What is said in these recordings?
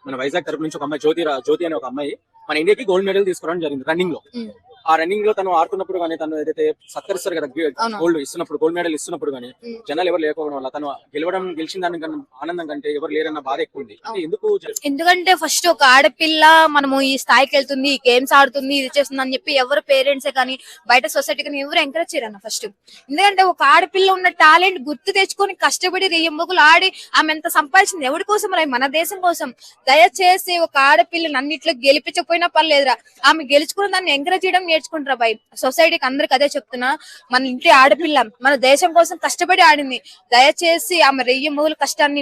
మన వైజాగ్ తరపు నుంచి ఒక అమ్మాయి జ్యోతి అనే ఒక అమ్మాయి మన ఇండియాకి గోల్డ్ మెడల్ తీసుకురావడం జరిగింది రన్నింగ్ లో. ఆ రన్నింగ్ లో తను ఆడుతున్నప్పుడు కానీ తను ఏదైతే సత్కరిస్తారు కదా గోల్డ్ మెడల్ ఇస్తున్నప్పుడు కానీ జనాలు ఎవరు లేకపోవడం వల్ల తను గెలిచిన దానికన్నా ఆనందం కంటే ఎవరు లేరన్న బాధ ఎక్కువ ఉంది. ఎందుకంటే ఫస్ట్ ఒక ఆడపిల్ల మనము ఈ స్థాయికి వెళ్తుంది, ఈ గేమ్స్ ఆడుతుంది, ఇది చేస్తుంది అని చెప్పి ఎవరు పేరెంట్సే కానీ బయట సొసైటీ కానీ ఎవరు ఎంకరేజ్ చేయరన్న ఫస్ట్. ఎందుకంటే ఒక ఆడపిల్ల ఉన్న టాలెంట్ గుర్తు తెచ్చుకొని కష్టపడి రెయ్యమ్మగులు ఆడి ఆమె ఎంత సంపాదించింది ఎవరి కోసం, మన దేశం కోసం. దయచేసి ఒక ఆడపిల్లని అన్నిట్లో గెలిపించకపోయినా పర్లేదురా, ఆమె గెలుచుకున్న దాన్ని ఎంకరేజ్ చేయడం నేర్చుకుంటారా బై. సొసైటీకి అందరికి అదే చెప్తున్నా, మన ఇంటి ఆడపిల్ల మన దేశం కోసం కష్టపడి ఆడింది. దయచేసి ఆమె రెయ్యమ్మగుల కష్టాన్ని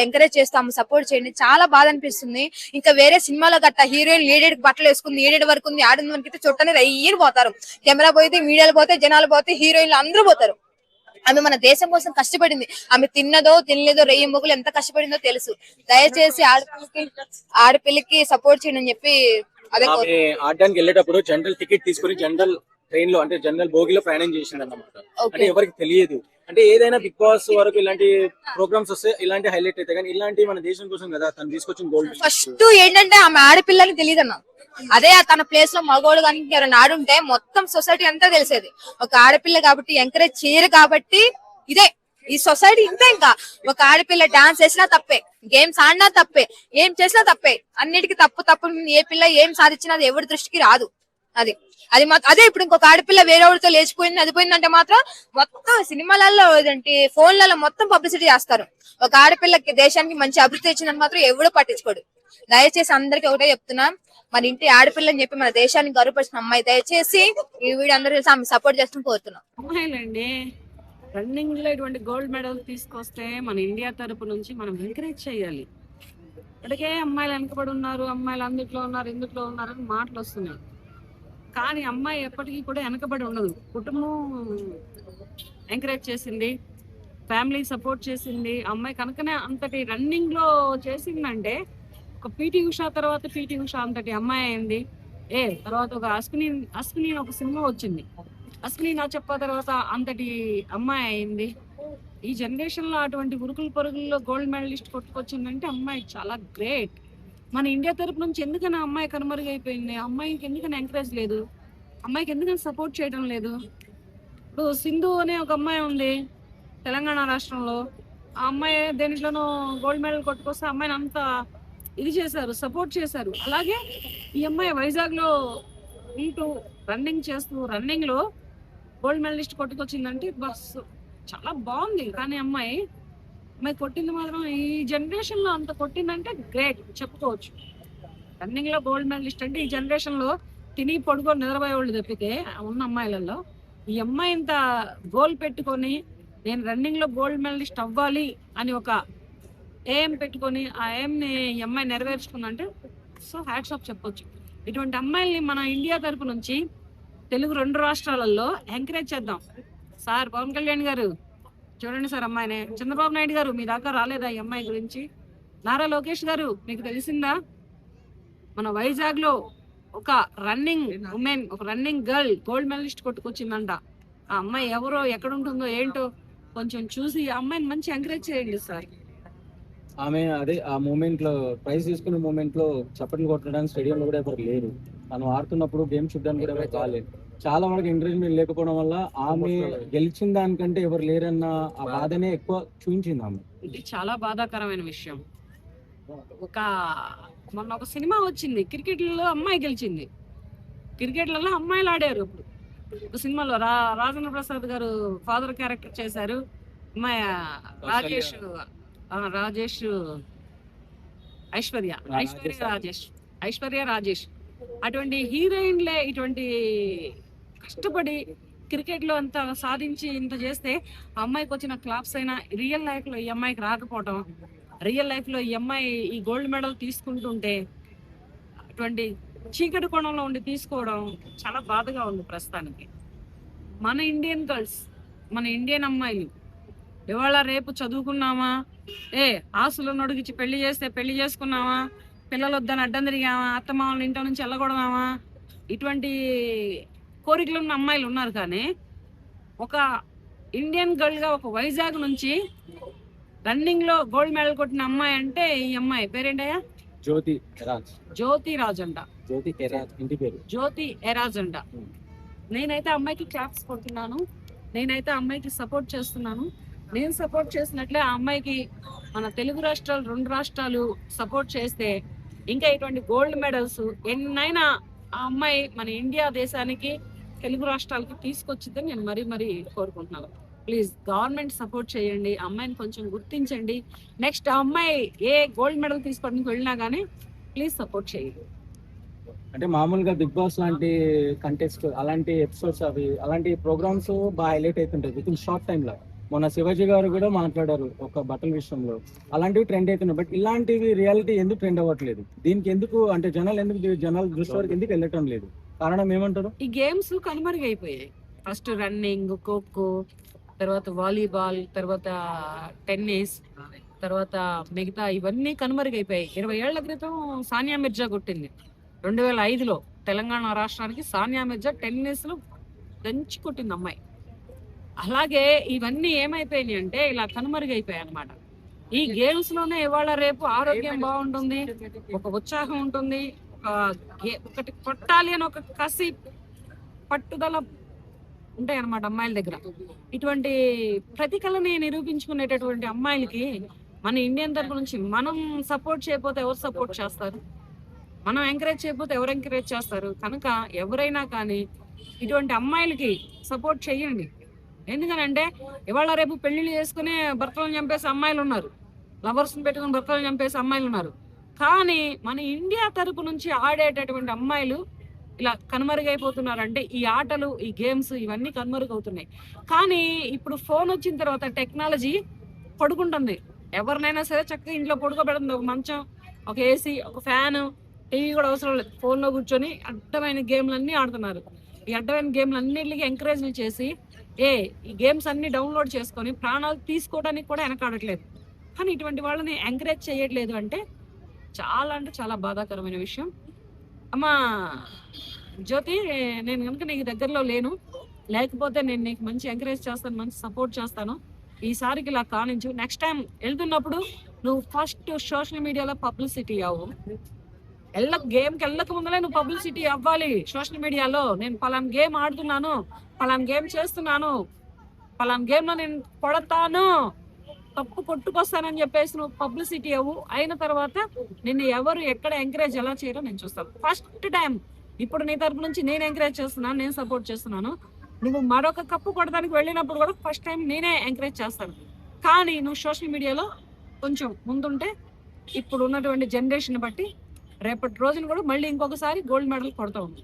ఎంకరేజ్ చేస్తాము, సపోర్ట్ చేయండి. చాలా బాధ అనిపిస్తుంది. ఇంకా వేరే సినిమాలో గట్ట హీరోయిన్ ఏడేడు బట్టలు వేసుకుంది, ఏడేడు వరకు ఉంది, ఆడిన వరకు చుట్టని రయ్యని పోతారు. కెమెరా పోతే, మీడియాలు పోతే, జనాలు పోతే, హీరోయిన్లు అందరూ పోతారు. ఆమె మన దేశం కోసం కష్టపడింది. ఆమె తిన్నదో తినలేదో రెయ్యమ్మగులు ఎంత కష్టపడిందో తెలుసు. దయచేసి ఆడపిల్లకి సపోర్ట్ చేయండి అని చెప్పి అదే ఆడడానికి వెళ్ళేటప్పుడు జనరల్ టికెట్ తీసుకుని జనరల్ ట్రైన్ లో అంటే జనరల్ బోగిలో ప్రయాణం చేసింది అన్నమాట. అంటే ఎవరికి తెలియదు. అంటే ఏదైనా బిగ్ బాస్ వరకు ఇలాంటి ప్రోగ్రామ్స్ వస్తే ఇలాంటి హైలైట్ అయితే కానీ ఇలాంటి మన దేశం కోసం కదా తను తీసుకొచ్చిన గోల్డ్. ఫస్ట్ ఏంటంటే ఆమె ఆడపిల్లని తెలియదు అన్న, అదే తన ప్లేస్ లో మగోడు కానీ ఎవరైనా ఆడుంటే మొత్తం సొసైటీ అంతా తెలిసేది. ఒక ఆడపిల్ల కాబట్టి ఎంకరేజ్ చేయరు కాబట్టి ఇదే ఈ సొసైటీ ఇంతే. ఇంకా ఒక ఆడపిల్ల డాన్స్ చేసినా తప్పే, గేమ్స్ ఆడినా తప్పే, ఏం చేసినా తప్పే, అన్నిటికీ తప్పు. ఏ పిల్ల ఏం సాధించినా అది ఎవరి దృష్టికి రాదు. అదే ఇప్పుడు ఇంకొక ఆడపిల్ల వేరేవాడితో లేచిపోయింది, అది పోయిందంటే మాత్రం మొత్తం సినిమాలలో ఏంటి ఫోన్లలో మొత్తం పబ్లిసిటీ చేస్తారు. ఒక ఆడపిల్లకి దేశానికి మంచి అభివృద్ధి ఇచ్చిందని మాత్రం ఎవడూ పట్టించుకోడు. దయచేసి అందరికి ఒకటే చెప్తున్నా, మన ఇంటి ఆడపిల్ల అని చెప్పి మన దేశానికి గౌరవపరిచిన అమ్మాయి, దయచేసి ఈ వీడియో అందరూ సపోర్ట్ చేస్తూ కోరుతున్నాం. అమ్మాయిలండి రన్నింగ్ లో ఇటువంటి గోల్డ్ మెడల్ తీసుకొస్తే మన ఇండియా తరపు నుంచి మనం ఎంకరేజ్ చేయాలి. ఇప్పటికే అమ్మాయిలు వెనకబడి ఉన్నారు, అమ్మాయిలు ఇందుట్లో ఉన్నారు అని మాటలు వస్తున్నాయి. కానీ అమ్మాయి ఎప్పటికీ కూడా వెనకబడి ఉండదు. కుటుంబం ఎంకరేజ్ చేసింది, ఫ్యామిలీ సపోర్ట్ చేసింది. అమ్మాయి కనుకనే అంతటి రన్నింగ్ లో చేసిందంటే ఒక పీటీ ఉషా తర్వాత పీటీ ఉషా అంతటి అమ్మాయి అయింది. తర్వాత ఒక అశ్విని ఒక సినిమా వచ్చింది, అశ్విని నా చెప్ప తర్వాత అంతటి అమ్మాయి అయింది. ఈ జనరేషన్ లో అటువంటి ఉరుకుల పరుగుల్లో గోల్డ్ మెడలిస్ట్ కొట్టుకొచ్చిందంటే అమ్మాయి చాలా గ్రేట్. మన ఇండియా తరపు నుంచి ఎందుకని అమ్మాయి కనుమరుగైపోయింది? అమ్మాయికి ఎందుకని ఎంకరేజ్ లేదు? అమ్మాయికి ఎందుకని సపోర్ట్ చేయడం లేదు? ఇప్పుడు సింధు అనే ఒక అమ్మాయి ఉంది తెలంగాణ రాష్ట్రంలో. ఆ అమ్మాయి దేంట్లోనూ గోల్డ్ మెడల్ కొట్టుకొస్తే అమ్మాయిని అంతా ఇది చేశారు, సపోర్ట్ చేశారు. అలాగే ఈ అమ్మాయి వైజాగ్ లో ఉంటూ రన్నింగ్ లో గోల్డ్ మెడలిస్ట్ కొట్టుకొచ్చిందంటే బస్ చాలా బాగుంది. కానీ అమ్మాయి కొట్టింది మాత్రం ఈ జనరేషన్ లో అంత కొట్టిందంటే గ్రేట్ చెప్పుకోవచ్చు. రన్నింగ్ లో గోల్డ్ మెడలిస్ట్ అంటే ఈ జనరేషన్ లో తిని పడుకొని నిద్రపోయేవాళ్ళు తప్పితే ఉన్న అమ్మాయిలలో ఈ అమ్మాయి ఇంత గోల్ పెట్టుకొని నేను రన్నింగ్ లో గోల్డ్ మెడలిస్ట్ అవ్వాలి అని ఒక ఎయిమ్ పెట్టుకొని ఆ ఎయిమ్ ని ఈ అమ్మాయి నెరవేర్చుకుందంటే సో హ్యాట్స్ ఆఫ్ చెప్పొచ్చు. ఇటువంటి అమ్మాయిల్ని మన ఇండియా తరపు నుంచి తెలుగు 2 రాష్ట్రాలలో ఎంకరేజ్ చేద్దాం. సార్ పవన్ కళ్యాణ్ గారు చూడండి సార్ అమ్మాయిని. చంద్రబాబు నాయుడు గారు మీ దాకా రాలేదా ఈ అమ్మాయి గురించి? నారా లోకేష్ గారు మీకు తెలిసిందా? మన వైజాగ్ లో ఒక రన్నింగ్ ఉమెన్, ఒక రన్నింగ్ గర్ల్ గోల్డ్ మెడలిస్ట్ కొట్టుకొచ్చిందంట. ఆ అమ్మాయి ఎవరో ఎక్కడ ఉంటుందో ఏంటో కొంచెం చూసి ఆ అమ్మాయిని మంచి ఎంకరేజ్ చేయండి సార్. ఆమె అదే ఆ మూమెంట్ లో ప్రైజ్ తీసుకునే మూమెంట్ లో చప్పట్లు కొట్టడానికి స్టేడియం లో కూడా ఎవరు లేరు. తను ఆడుతున్నప్పుడు గేమ్ చూడడానికి కూడా ఎవరు కాలేదు. చాలా వరకు ఎంకరేజ్మెంట్ లేకపోవడం వల్ల ఆమె గెలిచిన దానికంటే ఎవరు లేరన్న ఆ బాధనే ఎక్కువ చూపించింది ఆమె. ఇది చాలా బాధాకరమైన విషయం. మొన్న ఒక సినిమా వచ్చింది, క్రికెట్లో అమ్మాయి గెలిచింది. క్రికెట్లలో అమ్మాయిలు ఆడారు. ఇప్పుడు ఒక సినిమాలో రాజేంద్ర ప్రసాద్ గారు ఫాదర్ క్యారెక్టర్ చేశారు. అమ్మాయి రాజేష్ ఐశ్వర్య రాజేష్ అటువంటి హీరోయిన్లే ఇటువంటి కష్టపడి క్రికెట్ లో అంత సాధించి ఇంత చేస్తే ఆ అమ్మాయికి వచ్చిన క్లాప్స్ అయినా రియల్ లైఫ్ లో ఈ అమ్మాయికి రాకపోవడం, రియల్ లైఫ్ లో ఈ అమ్మాయి ఈ గోల్డ్ మెడల్ తీసుకుంటుంటే అటువంటి చీకటి కోణంలో ఉండి తీసుకోవడం చాలా బాధగా ఉంది ప్రస్తుతానికి. మన ఇండియన్ గర్ల్స్, మన ఇండియన్ అమ్మాయిలు ఇవాళ రేపు చదువుకున్నామా, ఆస్తులు నొడిగిచ్చి పెళ్లి చేస్తే పెళ్లి చేసుకున్నామా, పిల్లలు వద్దని అడ్డం తిరిగామా, అత్తమామల ఇంట్లో నుంచి వెళ్ళకూడదామా, ఇటువంటి కోరికలు ఉన్న అమ్మాయిలు ఉన్నారు. కానీ ఒక ఇండియన్ గర్ల్ గా ఒక వైజాగ్ నుంచి రన్నింగ్ లో గోల్డ్ మెడల్ కొట్టిన అమ్మాయి అంటే ఈ అమ్మాయి పేరేంటయ్యా? జ్యోతి ఎరాజ్. జ్యోతి రాజ్ అంట. జ్యోతి ఎరాజ్ ఇంటి పేరు. జ్యోతి ఎరాజ్ అంట. నేనైతే అమ్మాయికి క్లాప్స్ కొడుతున్నాను, నేనైతే అమ్మాయికి సపోర్ట్ చేస్తున్నాను. నేను సపోర్ట్ చేసినట్లే ఆ అమ్మాయికి మన తెలుగు రాష్ట్రాలు 2 రాష్ట్రాలు సపోర్ట్ చేస్తే ఇంకా ఇటువంటి గోల్డ్ మెడల్స్ ఎన్నైనా ఆ అమ్మాయి మన ఇండియా దేశానికి తెలుగు రాష్ట్రాలకి తీసుకొచ్చిందని నేను మరీ కోరుకుంటున్నాను. ప్లీజ్ గవర్నమెంట్ సపోర్ట్ చేయండి, అమ్మాయిని కొంచెం గుర్తించండి. నెక్స్ట్ ఆ అమ్మాయి ఏ గోల్డ్ మెడల్ తీసుకోవడానికి వెళ్ళినా కానీ ప్లీజ్ సపోర్ట్ చేయండి. అంటే మామూలుగా బిగ్ బాస్ లాంటి కంటెస్ట్ అలాంటి ఎపిసోడ్స్ అవి అలాంటి ప్రోగ్రామ్స్ బాగా హైలైట్ అవుతుంటాయి విత్ ఇన్ షార్ట్ టైమ్ లో. మొన్న శివాజీ గారు కూడా మాట్లాడారు ఒక బట్టల విషయంలో, అలాంటివి ట్రెండ్ అవుతున్నాయి. బట్ ఇలాంటివి రియాలిటీ ఎందుకు ట్రెండ్ అవ్వట్లేదు? దీనికి ఎందుకు అంటే జనాల దృష్టి వరకు ఎందుకు వెళ్ళటం లేదు? కారణం ఏమంటారు? ఈ గేమ్స్ కనుమరుగైపోయాయి. ఫస్ట్ రన్నింగ్, ఖోఖో, తర్వాత వాలీబాల్, తర్వాత టెన్నిస్, తర్వాత మిగతా ఇవన్నీ కనుమరుగైపోయాయి. 20 ఏళ్ల క్రితం సానియా మిర్జా కొట్టింది. 2005లో తెలంగాణ రాష్ట్రానికి సానియా మిర్జా టెన్నిస్ లో దంచి కొట్టింది అమ్మాయి. అలాగే ఇవన్నీ ఏమైపోయినాయి అంటే ఇలా కనుమరుగైపోయాయి అన్నమాట. ఈ గేమ్స్ లోనే ఇవాళ రేపు ఆరోగ్యం బాగుంటుంది, ఒక ఉత్సాహం ఉంటుంది, ఒకటి కొట్టాలి అని ఒక కసి పట్టుదల ఉంటాయి అన్నమాట అమ్మాయిల దగ్గర. ఇటువంటి ప్రతికలని నిరూపించుకునేటటువంటి అమ్మాయిలకి మన ఇండియన్ తరపు నుంచి మనం సపోర్ట్ చేయకపోతే ఎవరు సపోర్ట్ చేస్తారు? మనం ఎంకరేజ్ చేయకపోతే ఎవరు ఎంకరేజ్ చేస్తారు? కనుక ఎవరైనా కానీ ఇటువంటి అమ్మాయిలకి సపోర్ట్ చేయండి. ఎందుకనంటే ఇవాళ రేపు పెళ్లిళ్ళు చేసుకుని భర్తలను చంపేసి అమ్మాయిలు ఉన్నారు, లవర్స్ని పెట్టుకుని భర్తలను చంపేసి అమ్మాయిలు ఉన్నారు. కానీ మన ఇండియా తరపు నుంచి ఆడేటటువంటి అమ్మాయిలు ఇలా కనుమరుగైపోతున్నారంటే ఈ ఆటలు, ఈ గేమ్స్ ఇవన్నీ కనుమరుగవుతున్నాయి. కానీ ఇప్పుడు ఫోన్ వచ్చిన తర్వాత టెక్నాలజీ పడుకుంటుంది. ఎవరినైనా సరే చక్కగా ఇంట్లో పడుకోబెడుతుంది. ఒక మంచం, ఒక ఏసీ, ఒక ఫ్యాన్, టీవీ కూడా అవసరం లేదు. ఫోన్లో కూర్చొని అడ్డమైన గేమ్లన్నీ ఆడుతున్నారు. ఈ అడ్డమైన గేమ్లన్నిటికీ ఎంకరేజ్ చేసి ఈ గేమ్స్ అన్ని డౌన్లోడ్ చేసుకొని ప్రాణాలు తీసుకోవడానికి కూడా వెనకాడట్లేదు. కానీ ఇటువంటి వాళ్ళని ఎంకరేజ్ చేయట్లేదు అంటే చాలా బాధాకరమైన విషయం. అమ్మా జ్యోతి, నేను కనుక నీకు దగ్గరలో లేకపోతే నేను నీకు మంచి ఎంకరేజ్ చేస్తాను, మంచి సపోర్ట్ చేస్తాను. ఈసారికి ఇలా కానించు. నెక్స్ట్ టైం వెళ్తున్నప్పుడు నువ్వు ఫస్ట్ సోషల్ మీడియాలో పబ్లిసిటీ అవ్వు. గేమ్కి వెళ్ళక ముందలే నువ్వు పబ్లిసిటీ అవ్వాలి సోషల్ మీడియాలో. నేను పలానా గేమ్ ఆడుతున్నాను, పలానా గేమ్ చేస్తున్నాను, పలానా గేమ్లో నేను కొడతాను, తప్పు కొట్టుకొస్తానని చెప్పేసి నువ్వు పబ్లిసిటీ అవ్వు. అయిన తర్వాత నిన్ను ఎవరు ఎక్కడ ఎంకరేజ్ ఎలా చేయరో నేను చూస్తాను. ఫస్ట్ టైం ఇప్పుడు నీ తరపు నుంచి నేను ఎంకరేజ్ చేస్తున్నాను, నేను సపోర్ట్ చేస్తున్నాను. నువ్వు మరొక కప్పు కొడడానికి వెళ్ళినప్పుడు కూడా ఫస్ట్ టైం నేనే ఎంకరేజ్ చేస్తాను. కానీ నువ్వు సోషల్ మీడియాలో కొంచెం ముందుంటే ఇప్పుడు ఉన్నటువంటి జనరేషన్ బట్టి రేపటి రోజున కూడా మళ్ళీ ఇంకొకసారి గోల్డ్ మెడల్ కొడతా ఉంది.